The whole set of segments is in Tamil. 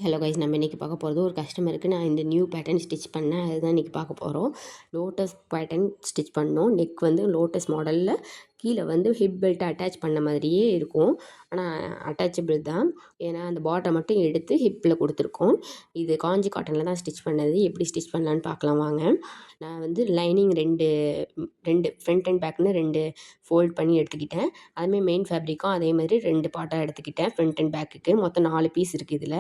ஹலோ கைஸ், நம்ம இன்றைக்கி பார்க்க போகிறது ஒரு கஸ்டமருக்கு நான் இந்த நியூ பேட்டர்ன் ஸ்டிச் பண்ணேன். அதுதான் இன்றைக்கி பார்க்க போகிறோம். லோட்டஸ் பேட்டர்ன் ஸ்டிச் பண்ணோம். நெக் வந்து லோட்டஸ் மாடலில் கீழே வந்து ஹிப் பெல்ட் அட்டாச் பண்ண மாதிரியே இருக்கும். ஆனால் அட்டாச்சபிள் தான். ஏன்னா அந்த பாட்டை மட்டும் எடுத்து ஹிப்பில் கொடுத்துருக்கோம். இது காஞ்சி காட்டனில் தான் ஸ்டிச் பண்ணது. எப்படி ஸ்டிச் பண்ணலான்னு பார்க்கலாம் வாங்க. நான் வந்து லைனிங் ரெண்டு ரெண்டு ஃப்ரண்ட் அண்ட் பேக்னு ரெண்டு ஃபோல்ட் பண்ணி எடுத்துக்கிட்டேன். அதுமாதிரி மெயின் ஃபேப்ரிக்கும் அதே மாதிரி 2 பார்ட்டாக எடுத்துக்கிட்டேன். ஃப்ரண்ட் அண்ட் பேக்குக்கு மொத்தம் 4 பீஸ் இருக்குது. இதில்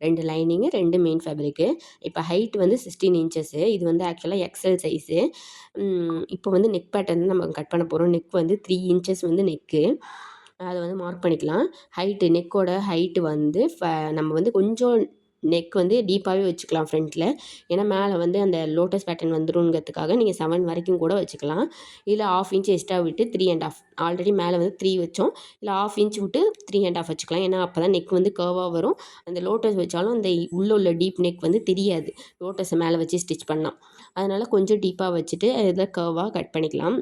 2 லைனிங்கு 2 மெயின் ஃபேப்ரிக்கு. இப்போ ஹைட் வந்து 16 இன்ச்சஸ்ஸு. இது வந்து ஆக்சுவலாக எக்ஸல் சைஸு. இப்போ வந்து நெக் பேட்டர்ன் நம்ம கட் பண்ண போகிறோம். நெக் வந்து 3 இன்ச்சஸ் வந்து நெக்கு. அதை வந்து மார்க் பண்ணிக்கலாம். ஹைட்டு நெக்கோட ஹைட்டு வந்து நம்ம வந்து கொஞ்சம் நெக் வந்து டீப்பாகவே வச்சுக்கலாம் ஃப்ரண்ட்டில். ஏன்னா மேலே வந்து அந்த லோட்டஸ் பேட்டர்ன் வந்துருங்கிறதுக்காக நீங்கள் 7 வரைக்கும் கூட வச்சுக்கலாம். இதில் 1/2 இன்ச் எக்ஸ்ட்ரா விட்டு 3 1/2. ஆல்ரெடி மேலே வந்து 3 வச்சோம். இல்லை 1/2 இன்ச் விட்டு 3 1/2 வச்சுக்கலாம். ஏன்னா அப்போ தான் நெக் வந்து கர்வாக வரும். அந்த லோட்டஸ் வச்சாலும் அந்த உள்ள டீப் நெக் வந்து தெரியாது, லோட்டஸை மேலே வச்சு ஸ்டிச் பண்ணால். அதனால் கொஞ்சம் டீப்பாக வச்சுட்டு இதை கர்வாக கட் பண்ணிக்கலாம்,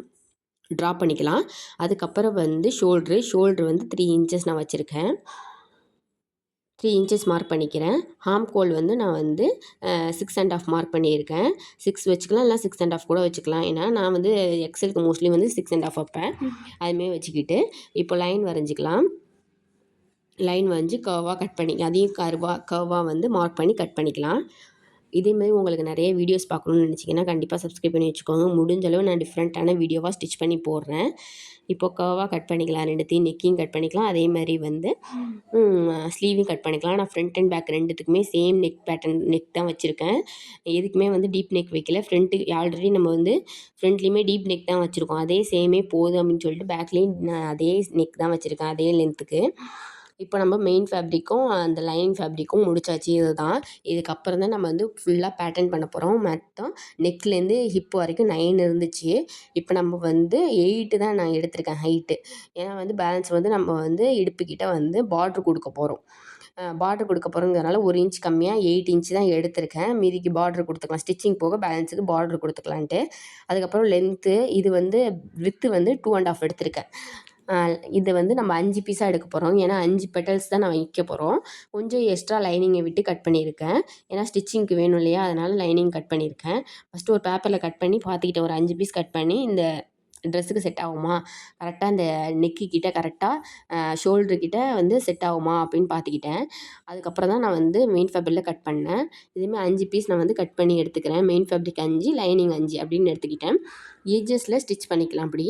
ட்ரா பண்ணிக்கலாம். அதுக்கப்புறம் வந்து ஷோல்ட்ரு வந்து 3 இன்ச்சஸ் நான் வச்சுருக்கேன். 3 இன்ச்சஸ் மார்க் பண்ணிக்கிறேன். ஹார்ம் கோல் வந்து நான் வந்து 6 1/2 மார்க் பண்ணியிருக்கேன். 6 வச்சுக்கலாம், இல்லை 6 1/2 கூட வச்சுக்கலாம். ஏன்னா நான் வந்து எக்ஸலுக்கு மோஸ்ட்லி வந்து 6 1/2 வைப்பேன். அதுமாரி வச்சுக்கிட்டு இப்போ லைன் வரைஞ்சிக்கலாம். லைன் வரைஞ்சி கர்வாக கட் பண்ணி அதையும் கர்வாக வந்து மார்க் பண்ணி கட் பண்ணிக்கலாம். இதேமாதிரி உங்களுக்கு நிறைய வீடியோஸ் பார்க்கணுன்னு நினச்சிங்கன்னா கண்டிப்பாக சப்ஸ்கிரைப் பண்ணி வச்சுக்கோங்க. முடிஞ்ச அளவு நான் டிஃப்ரெண்ட்டான வீடியோவாக ஸ்டிச் பண்ணி போடுறேன். இப்போ கர்வாக கட் பண்ணிக்கலாம். ரெண்டுத்தையும் நெக்கையும் கட் பண்ணிக்கலாம். அதே மாதிரி வந்து ஸ்லீவையும் கட் பண்ணிக்கலாம். நான் ஃப்ரண்ட் அண்ட் பேக் ரெண்டுத்துக்குமே சேம் நெக் பேட்டர்ன் நெக் தான் வச்சுருக்கேன். எதுக்குமே வந்து டீப் நெக் வைக்கல. ஆல்ரெடி நம்ம வந்து ஃப்ரண்ட்லேயுமே டீப் நெக் தான் வச்சுருக்கோம். அதே சேமே போதும் அப்படின்னு சொல்லிட்டு பேக்லேயும் நான் அதே நெக் தான் வச்சுருக்கேன், அதே லென்த்துக்கு. இப்போ நம்ம மெயின் ஃபேப்ரிக்கும் அந்த லைனிங் ஃபேப்ரிக்கும் முடிச்சாச்சு. இதுதான். இதுக்கப்புறம் தான் நம்ம வந்து ஃபுல்லாக பேட்டர்ன் பண்ண போகிறோம். மொத்தம் நெக்லேருந்து ஹிப் வரைக்கும் 9 இருந்துச்சு. இப்போ நம்ம வந்து 8 தான் நான் எடுத்திருக்கேன் ஹைட்டு. ஏன்னா வந்து பேலன்ஸ் வந்து நம்ம வந்து இடுப்புக்கிட்ட வந்து பார்ட்ரு கொடுக்க போகிறோம். பார்ட்ரு கொடுக்க போகிறோங்கிறனால 1 இன்ச் கம்மியாக 8 இன்ச் தான் எடுத்திருக்கேன். மீதிக்கு பார்ட்ரு கொடுத்துக்கலாம். ஸ்டிச்சிங் போக பேலன்ஸுக்கு பார்ட்ரு கொடுத்துக்கலான்ட்டு. அதுக்கப்புறம் லென்த்து இது வந்து வித்து வந்து 2 1/2 எடுத்திருக்கேன். இதை வந்து நம்ம 5 பீஸாக எடுக்க போகிறோம். ஏன்னா 5 பெட்டல்ஸ் தான் நான் வைக்க போகிறோம். கொஞ்சம் எக்ஸ்ட்ரா லைனிங்கை விட்டு கட் பண்ணியிருக்கேன். ஏன்னா ஸ்டிச்சிங்க்கு வேணும் இல்லையா, அதனால் லைனிங் கட் பண்ணியிருக்கேன். ஃபஸ்ட்டு ஒரு பேப்பரில் கட் பண்ணி பார்த்துக்கிட்டேன். ஒரு 5 பீஸ் கட் பண்ணி இந்த ட்ரெஸ்ஸுக்கு செட் ஆகுமா, கரெக்டாக இந்த நெக்கு கிட்ட கரெக்டாக ஷோல்ட்ரு கிட்ட வந்து செட் ஆகுமா அப்படின்னு பார்த்துக்கிட்டேன். அதுக்கப்புறம் தான் நான் வந்து மெயின் ஃபேப்ரிக்கில் கட் பண்ணேன். இதேமாதிரி 5 பீஸ் நான் வந்து கட் பண்ணி எடுத்துக்கிறேன். மெயின் ஃபேப்ரிக் 5, லைனிங் 5 அப்படின்னு எடுத்துக்கிட்டேன். எட்ஜஸில் ஸ்டிச் பண்ணிக்கலாம். அப்படி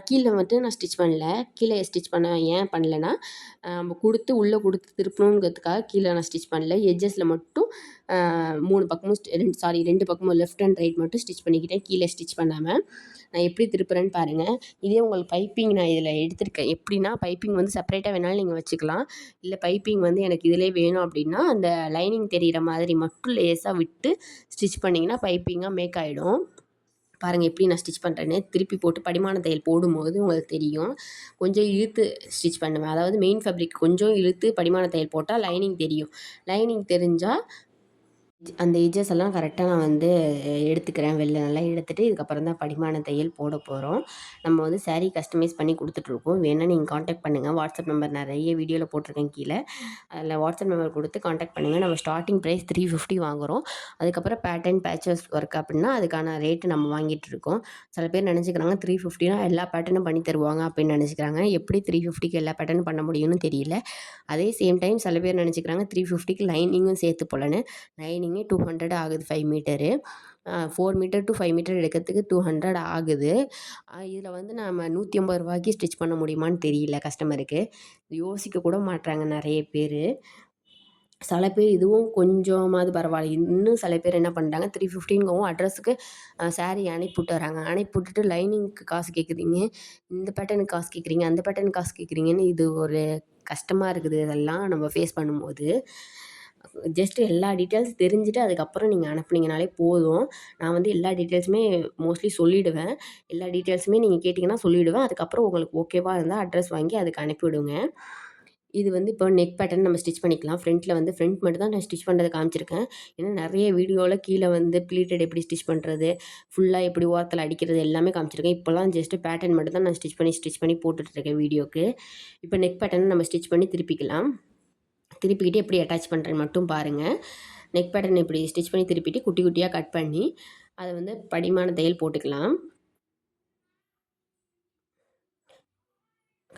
கீழே மட்டும் நான் ஸ்டிச் பண்ணல. கீழே ஸ்டிச் ஏன் பண்ணலைன்னா நம்ம உள்ளே கொடுத்து திருப்பணுங்கிறதுக்காக கீழே நான் ஸ்டிச் பண்ணல. எட்ஜஸில் மட்டும் 3 பக்கமும் 2 பக்கமும் லெஃப்ட் அண்ட் ரைட் மட்டும் ஸ்டிச் பண்ணிக்கிட்டேன், கீழே ஸ்டிச் பண்ணாமல். நான் எப்படி திருப்புறேன்னு பாருங்கள். இதே உங்களுக்கு பைப்பிங் நான் இதில் எடுத்திருக்கேன். எப்படின்னா பைப்பிங் வந்து செப்பரேட்டாக வேணாலும் நீங்கள் வச்சுக்கலாம். இல்லை பைப்பிங் வந்து எனக்கு இதிலே வேணும் அப்படின்னா அந்த லைனிங் தெரிகிற மாதிரி மட்டும் லேஸாக விட்டு ஸ்டிச் பண்ணிங்கன்னா பைப்பிங்காக மேக் ஆகிடும். பாருங்கள் எப்படி நான் ஸ்டிச் பண்ணுறேன்னு. திருப்பி போட்டு படிமான தையல் போடும்போது உங்களுக்கு தெரியும். கொஞ்சம் இழுத்து ஸ்டிச் பண்ணுவேன். அதாவது மெயின் ஃபேப்ரிக் கொஞ்சம் இழுத்து படிமான தையல் போட்டால் லைனிங் தெரியும். லைனிங் தெரிஞ்சால் அந்த எட்ஜஸ் எல்லாம் கரெக்டாக நான் வந்து எடுத்துக்கிறேன். நல்லா எடுத்துகிட்டு இதுக்கப்புறம் தான் படிமான தையல் போட போகிறோம். நம்ம வந்து சாரீ கஸ்டமைஸ் பண்ணி கொடுத்துட்ருக்கோம். வேணால் நீங்கள் காண்டாக்ட் பண்ணுங்கள். வாட்ஸ்அப் நம்பர் நிறைய வீடியோவில் போட்டிருக்கேன் கீழே. அதில் வாட்ஸ்அப் நம்பர் கொடுத்து காண்டாக்ட் பண்ணுங்கள். நம்ம ஸ்டார்டிங் ப்ரைஸ் 350 வாங்குகிறோம். அதுக்கப்புறம் பேட்டர்ன் பேச்சஸ் ஒர்க் அப்படின்னா அதுக்கான ரேட்டு நம்ம வாங்கிட்டுருக்கோம். சில பேர் நினச்சிக்கிறாங்க 350னா எல்லா பேட்டர்னும் பண்ணி தருவாங்க அப்படின்னு நினச்சிக்கிறாங்க. எப்படி 350க்கு எல்லா பேட்டர்னும் பண்ண முடியும்னு தெரியல. அதே சேம் டைம் சில பேர் நினச்சிக்கிறாங்க 350க்கு லைனிங்கும் சேர்த்து போலன்னு. லைனிங்கே 200 ஆகுது 5 மீட்டரு. 4 மீட்டர் டு 5 மீட்டர் எடுக்கிறதுக்கு 200 ஆகுது. இதில் வந்து நம்ம 150 ரூபாய்க்கு ஸ்டிச் பண்ண முடியுமான்னு தெரியல கஸ்டமருக்கு. யோசிக்க கூட மாட்றாங்க நிறைய பேர். சில பேர் இதுவும் கொஞ்சமாவது பரவாயில்ல. இன்னும் சில பேர் என்ன பண்ணுறாங்க 350ங்கவும் அட்ரஸுக்கு சாரீ அனுப்பிவிட்டு வராங்க. அனுப்பிவிட்டுட்டு லைனிங்க்கு காசு கேட்குறீங்க, இந்த பேட்டர்னுக்கு காசு கேட்குறீங்க, அந்த பேட்டர்னுக்கு காசு கேட்குறீங்கன்னு இது ஒரு கஷ்டமாக இருக்குது. இதெல்லாம் நம்ம ஃபேஸ் பண்ணும்போது ஜஸ்ட்டு எல்லா டீட்டெயில்ஸ் தெரிஞ்சுட்டு அதுக்கப்புறம் நீங்கள் அனுப்புனீங்கனாலே போதும். நான் வந்து எல்லா டீட்டெயில்ஸுமே மோஸ்ட்லி சொல்லிவிடுவேன். எல்லா டீட்டெயில்ஸுமே நீங்கள் கேட்டிங்கன்னா சொல்லிவிடுவேன். அதுக்கப்புறம் உங்களுக்கு ஓகேவா இருந்தால் அட்ரஸ் வாங்கி அதுக்கு அனுப்பிவிடுங்க. இது வந்து இப்போ நெக் பேட்டர்ன் நம்ம ஸ்டிச் பண்ணிக்கலாம். ஃப்ரண்ட் மட்டும் தான் நான் ஸ்டிச் பண்ணுறது காமிச்சிருக்கேன். ஏன்னா நிறைய வீடியோவில் கீழே வந்து ப்ளீட்டட் எப்படி ஸ்டிச் பண்ணுறது, ஃபுல்லாக எப்படி ஓரத்தில் அடிக்கிறது எல்லாமே காமிச்சிருக்கேன். இப்போலாம் ஜஸ்ட்டு பேட்டர்ன் மட்டும் தான் நான் ஸ்டிச் பண்ணி போட்டுட்ருக்கேன் வீடியோக்கு. இப்போ நெக் பேட்டர்ன் நம்ம ஸ்டிச் பண்ணி திருப்பிக்கலாம். திருப்பிக்கிட்டு எப்படி அட்டாச் பண்ணுறேன்னு மட்டும் பாருங்கள். நெக் பேட்டர்ன் இப்படி ஸ்டிச் பண்ணி திருப்பிட்டு குட்டி குட்டியாக கட் பண்ணி அதை வந்து படிமான தையல் போட்டுக்கலாம்.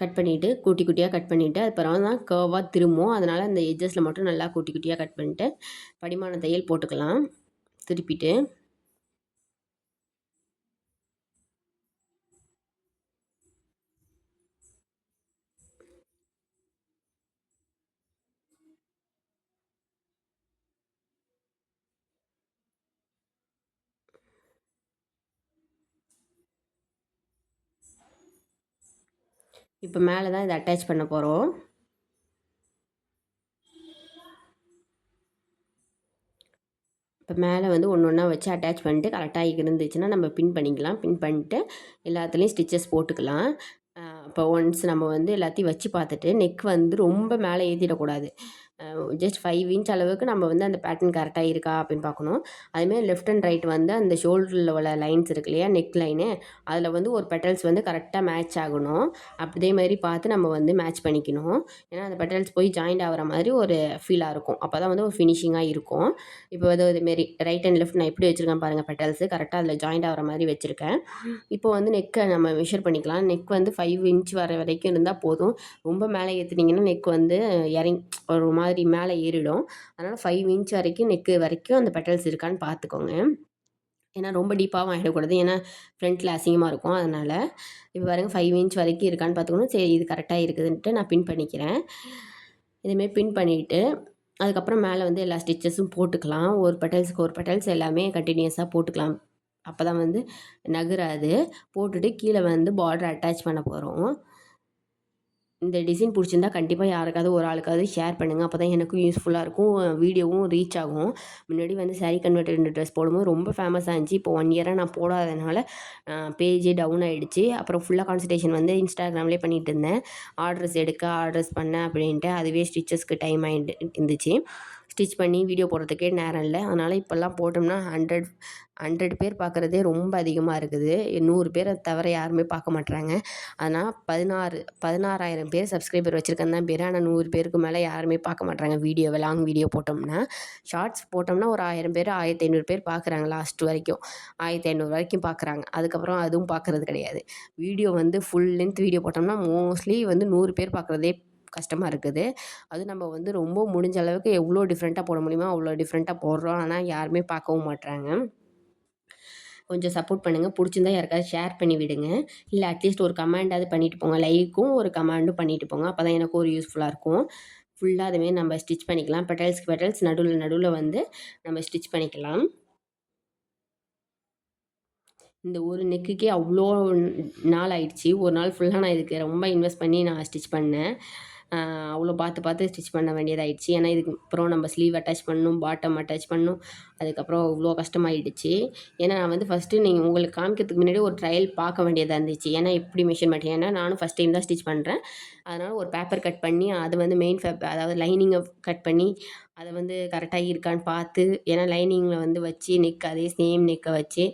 கட் பண்ணிவிட்டு குட்டி குட்டியாக கட் பண்ணிவிட்டு அப்புறம் தான் கர்வாக திரும்பும். அதனால் அந்த எட்ஜஸில் மட்டும் நல்லா குட்டி குட்டியாக கட் பண்ணிட்டு படிமான தையல் போட்டுக்கலாம். திருப்பிட்டு இப்போ மேலே தான் இதை அட்டாச் பண்ண போகிறோம். இப்போ மேலே வந்து ஒன்று ஒன்றா வச்சு அட்டாச் பண்ணிட்டு கரெக்டாக இருந்துச்சுன்னா நம்ம பின் பண்ணிக்கலாம். பின் பண்ணிட்டு எல்லாத்துலேயும் ஸ்டிச்சஸ் போட்டுக்கலாம். இப்போ ஒன்ஸ் நம்ம வந்து எல்லாத்தையும் வச்சு பார்த்துட்டு நெக் வந்து ரொம்ப மேலே ஏற்றிடக்கூடாது. ஜஸ்ட் 5 இன்ச் அளவுக்கு நம்ம வந்து அந்த பேட்டர்ன் கரெக்டாக இருக்கா அப்படின்னு பார்க்கணும். அதுமாரி லெஃப்ட் அண்ட் ரைட் வந்து அந்த ஷோல்டரில் உள்ள லைன்ஸ் இருக்கு இல்லையா, நெக் லைனு, அதில் வந்து ஒரு பெட்டல்ஸ் வந்து கரெக்டாக மேட்ச் ஆகணும். அதே மாதிரி பார்த்து நம்ம வந்து மேட்ச் பண்ணிக்கணும். ஏன்னா அந்த பெட்டல்ஸ் போய் ஜாயிண்ட் ஆகிற மாதிரி ஒரு ஃபீலாக இருக்கும். அப்போ தான் வந்து ஒரு ஃபினிஷிங்காக இருக்கும். இப்போ வந்து இதுமாரி ரைட் அண்ட் லெஃப்ட் நான் எப்படி வச்சுருக்கேன் பாருங்கள், பெட்டல்ஸு கரெக்டாக அதில் ஜாயிண்ட் ஆகிற மாதிரி வச்சுருக்கேன். இப்போ வந்து நெக்கை நம்ம மெஷர் பண்ணிக்கலாம். நெக் வந்து 5 இன்ச் வர வரைக்கும் இருந்தால் போதும். ரொம்ப மேலே ஏற்றுனீங்கன்னா நெக் வந்து ஒரு மாதிரி மேலே ஏறிடும். அதனால் 5 இன்ச் வரைக்கும் நெக்கு வரைக்கும் அந்த பெட்டல்ஸ் இருக்கான்னு பார்த்துக்கோங்க. ஏன்னா ரொம்ப டீப்பாகவும் ஆகிடக்கூடாது. ஏன்னா ஃப்ரண்ட்டில் அசிங்கமாக இருக்கும். அதனால் இப்போ பாருங்கள் 5 இன்ச் வரைக்கும் இருக்கான்னு பார்த்துக்கணும். சரி, இது கரெக்டாக இருக்குதுன்ட்டு நான் பின் பண்ணிக்கிறேன். இதுமாரி பின் பண்ணிவிட்டு அதுக்கப்புறம் மேலே வந்து எல்லா ஸ்டிச்சஸும் போட்டுக்கலாம். ஒரு பெட்டல்ஸுக்கு ஒரு பெட்டல்ஸ் எல்லாமே கண்டினியூஸாக போட்டுக்கலாம். அப்போ தான் வந்து நகராது. போட்டுட்டு கீழே வந்து பார்டர் அட்டாச் பண்ண போகிறோம். இந்த டிசைன் பிடிச்சிருந்தா கண்டிப்பாக யாருக்காவது ஒரு ஆளுக்காவது ஷேர் பண்ணுங்கள். அப்போ தான் எனக்கும் யூஸ்ஃபுல்லாக இருக்கும், வீடியோவும் ரீச் ஆகும். முன்னாடி வந்து சாரீ கன்வெர்ட்டட் ட்ரெஸ் போடும்போது ரொம்ப ஃபேமஸாக இருந்துச்சு. இப்போ 1 இயராக நான் போடாததுனால பேஜே டவுன் ஆகிடுச்சு. அப்புறம் ஃபுல்லாக கான்சன்ட்ரேஷன் வந்து இன்ஸ்டாகிராம்லேயே பண்ணிகிட்டு இருந்தேன். ஆர்டர்ஸ் பண்ண அப்படின்ட்டு அதுவே ஸ்டிச்சஸ்க்கு டைம் ஆகிட்டு இருந்துச்சு. ஸ்டிச் பண்ணி வீடியோ போடுறதுக்கே நேரம் இல்லை. அதனால் இப்போல்லாம் போட்டோம்னா 100 பேர் பார்க்குறதே ரொம்ப அதிகமாக இருக்குது. 100 பேரை தவிர யாருமே பார்க்க மாட்றாங்க. ஆனால் 16,000 பேர் சப்ஸ்கிரைபர் வச்சுருக்கேன்னு தான் பேர். ஆனால் 100 பேருக்கு மேலே யாருமே பார்க்க மாட்றாங்க வீடியோவை. லாங் வீடியோ போட்டோம்னா, ஷார்ட்ஸ் போட்டோம்னா ஒரு 1000 பேர் 1500 பேர் பார்க்குறாங்க. லாஸ்ட் வரைக்கும் 1500 வரைக்கும் பார்க்குறாங்க. அதுக்கப்புறம் அதுவும் பார்க்குறது கிடையாது. வீடியோ வந்து ஃபுல் லென்த் வீடியோ போட்டோம்னா மோஸ்ட்லி வந்து 100 பேர் பார்க்குறதே கஷ்டமாக இருக்குது. அது நம்ம வந்து ரொம்ப முடிஞ்ச அளவுக்கு எவ்வளோ டிஃப்ரெண்ட்டாக போட முடியுமோ அவ்வளோ டிஃப்ரெண்ட்டாக போடுறோம். ஆனால் யாருமே பார்க்கவும் மாட்றாங்க. கொஞ்சம் சப்போர்ட் பண்ணுங்கள். பிடிச்சிருந்தா யாருக்காவது ஷேர் பண்ணி விடுங்க. இல்லை அட்லீஸ்ட் ஒரு கமெண்டாவது பண்ணிவிட்டு போங்க. லைக்கும் ஒரு கமெண்டும் பண்ணிவிட்டு போங்க. அப்போ தான் எனக்கும் ஒரு யூஸ்ஃபுல்லாக இருக்கும். ஃபுல்லாக அதுமாரி நம்ம ஸ்டிச் பண்ணிக்கலாம். பெட்டல்ஸ்க்கு பெட்டல்ஸ் நடுவில் வந்து நம்ம ஸ்டிச் பண்ணிக்கலாம். இந்த ஒரு நெக்குக்கே அவ்வளோ நாள் ஆயிடுச்சு. ஒரு நாள் ஃபுல்லாக நான் இதுக்கு ரொம்ப இன்வெஸ்ட் பண்ணி நான் ஸ்டிச் பண்ணேன். அவ்வளோ பார்த்து ஸ்டிச் பண்ண வேண்டியதாகிடுச்சு. ஏன்னா இதுக்கு அப்புறம் நம்ம ஸ்லீவ் அட்டாச் பண்ணணும், பாட்டம் அட்டாச் பண்ணணும். அதுக்கப்புறம் இவ்வளோ கஷ்டமாயிடுச்சு. ஏன்னா நான் வந்து ஃபஸ்ட்டு உங்களுக்கு காமிக்கிறதுக்கு முன்னாடி ஒரு ட்ரையல் பார்க்க வேண்டியதாக இருந்துச்சு. ஏன்னா எப்படி மெஷர்மெண்ட், ஏன்னா நானும் ஃபஸ்ட் டைம் தான் ஸ்டிச் பண்ணுறேன். அதனால் ஒரு பேப்பர் கட் பண்ணி அது வந்து அதாவது லைனிங்கை கட் பண்ணி அதை வந்து கரெக்டாக இருக்கான்னு பார்த்து, ஏன்னா லைனிங்கில் வந்து வச்சு நெக் அதே சேம் நெக்கை வச்சு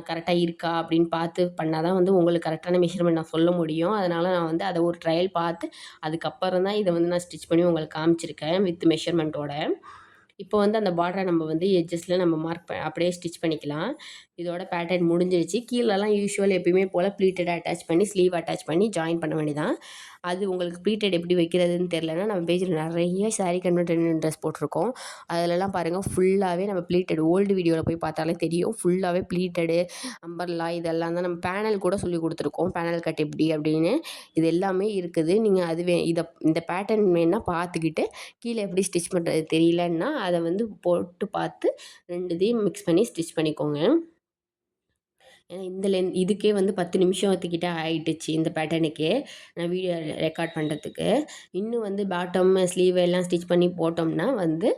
கரெக்டாக இருக்கா அப்படின்னு பார்த்து பண்ணால் தான் வந்து உங்களுக்கு கரெக்டான மெஷர்மெண்ட் நான் சொல்ல முடியும். அதனால் நான் வந்து அதை ஒரு ட்ரையல் பார்த்து அதுக்கப்புறம் தான் இதை வந்து நான் ஸ்டிச் பண்ணி உங்களுக்கு காமிச்சிருக்கேன் வித் மெஷர்மெண்ட்டோட. இப்போ வந்து அந்த பார்டரை நம்ம வந்து எட்ஜஸில் நம்ம அப்படியே ஸ்டிச் பண்ணிக்கலாம். இதோட பேட்டர்ன் முடிஞ்சிருச்சு. கீழெல்லாம் யூஷுவல் எப்பயுமே போல் ப்ளீட்டட் அட்டாச் பண்ணி ஸ்லீவ் அட்டாச் பண்ணி ஜாயின் பண்ண வேண்டியதான். அது உங்களுக்கு ப்ளீட்டட் எப்படி வைக்கிறதுன்னு தெரிலனா நம்ம பேஜில் நிறைய சாரீ கன்வெர்ட்டட் ட்ரெஸ் போட்டிருக்கோம். அதிலலாம் பாருங்கள் ஃபுல்லாகவே நம்ம ப்ளீட்டட் ஓல்டு வீடியோவில் போய் பார்த்தாலே தெரியும். ஃபுல்லாகவே ப்ளீட்டடு, அம்பர்லா இதெல்லாம் தான் நம்ம பேனல் கூட சொல்லி கொடுத்துருக்கோம். பேனல் கட் எப்படி அப்படின்னு இது எல்லாமே இருக்குது. நீங்கள் இந்த பேட்டர்ன் வேணால் பார்த்துக்கிட்டு கீழே எப்படி ஸ்டிச் பண்ணுறது தெரியலன்னா அதை வந்து போட்டு பார்த்து 2த்தையும் மிக்ஸ் பண்ணி ஸ்டிச் பண்ணிக்கோங்க. ஏன்னா இந்த இதுக்கே வந்து 10 நிமிஷத்துக்கிட்ட ஆயிடுச்சு இந்த பேட்டர்னுக்கே நான் வீடியோ ரெக்கார்ட் பண்ணுறதுக்கு. இன்னும் வந்து பாட்டம் ஸ்லீவ் எல்லாம் ஸ்டிச் பண்ணி போட்டோம்னா வந்து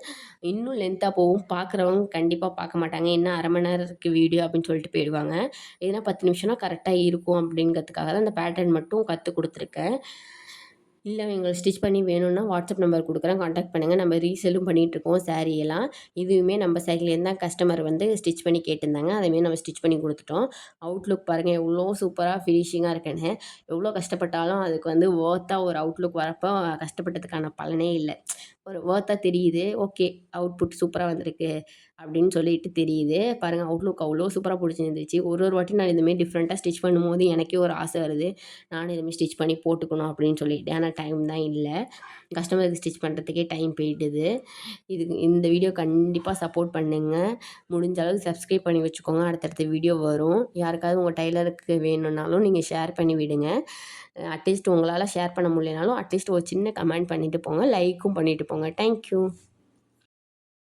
இன்னும் லென்த்தாக போகும். பார்க்குறவங்க கண்டிப்பாக பார்க்க மாட்டாங்க. என்ன 1/2 மணி நேரம் இருக்குது வீடியோ அப்படின்னு சொல்லிட்டு போயிடுவாங்க. ஏன்னா 10 நிமிஷம்னா கரெக்டாக இருக்கும் அப்படிங்கிறதுக்காக தான் அந்த பேட்டர்ன் மட்டும் கற்றுக் கொடுத்துருக்கேன். இல்லை எங்களுக்கு ஸ்டிச் பண்ணி வேணும்னா வாட்ஸ்அப் நம்பர் கொடுக்குறேன், காண்டாக்ட் பண்ணுங்கள். நம்ம ரீசேலும் பண்ணிகிட்ருக்கோம் சாரீ எல்லாம். இதுவுமே நம்ம சைட்லேருந்து தான் கஸ்டமர் வந்து ஸ்டிச் பண்ணி கேட்டிருந்தாங்க. அதேமாரி நம்ம ஸ்டிச் பண்ணி கொடுத்துட்டோம். அவுட்லுக் பாருங்கள் எவ்வளோ சூப்பராக ஃபினிஷிங்காக இருக்குன்னு. எவ்வளோ கஷ்டப்பட்டாலும் அதுக்கு வந்து ஒர்த்தாக ஒரு அவுட்லுக் வரப்போ கஷ்டப்பட்டதுக்கான பலனே இல்லை. ஒரு ஒர்த்தாக தெரியுது. ஓகே, அவுட்புட் சூப்பராக வந்திருக்கு அப்படின்னு சொல்லிட்டு தெரியுது. பாருங்கள் அவுட்லுக் அவ்வளோ சூப்பராக பிடிச்சிருந்துச்சு. ஒரு ஒரு வாட்டி நான் இதுமாரி டிஃப்ரெண்ட்டாக ஸ்டிச் பண்ணும்போது எனக்கே ஒரு ஆசை வருது. நானும் இதுமாரி ஸ்டிச் பண்ணி போட்டுக்கணும் அப்படின்னு சொல்லிட்டு. ஆனால் டைம் தான் இல்லை. கஸ்டமருக்கு ஸ்டிச் பண்ணுறதுக்கே டைம் போயிடுது. இந்த வீடியோ கண்டிப்பாக சப்போர்ட் பண்ணுங்கள். முடிஞ்ச அளவுக்கு சப்ஸ்கிரைப் பண்ணி வச்சுக்கோங்க. அடுத்தடுத்த வீடியோ வரும். யாருக்காவது உங்கள் டைலருக்கு வேணும்னாலும் நீங்கள் ஷேர் பண்ணி விடுங்க. அட்லீஸ்ட் உங்களால் ஷேர் பண்ண முடியலனாலும் அட்லீஸ்ட் ஒரு சின்ன கமெண்ட் பண்ணிவிட்டு போங்க. லைக்கும் பண்ணிவிட்டு போங்க. தேங்க்யூ.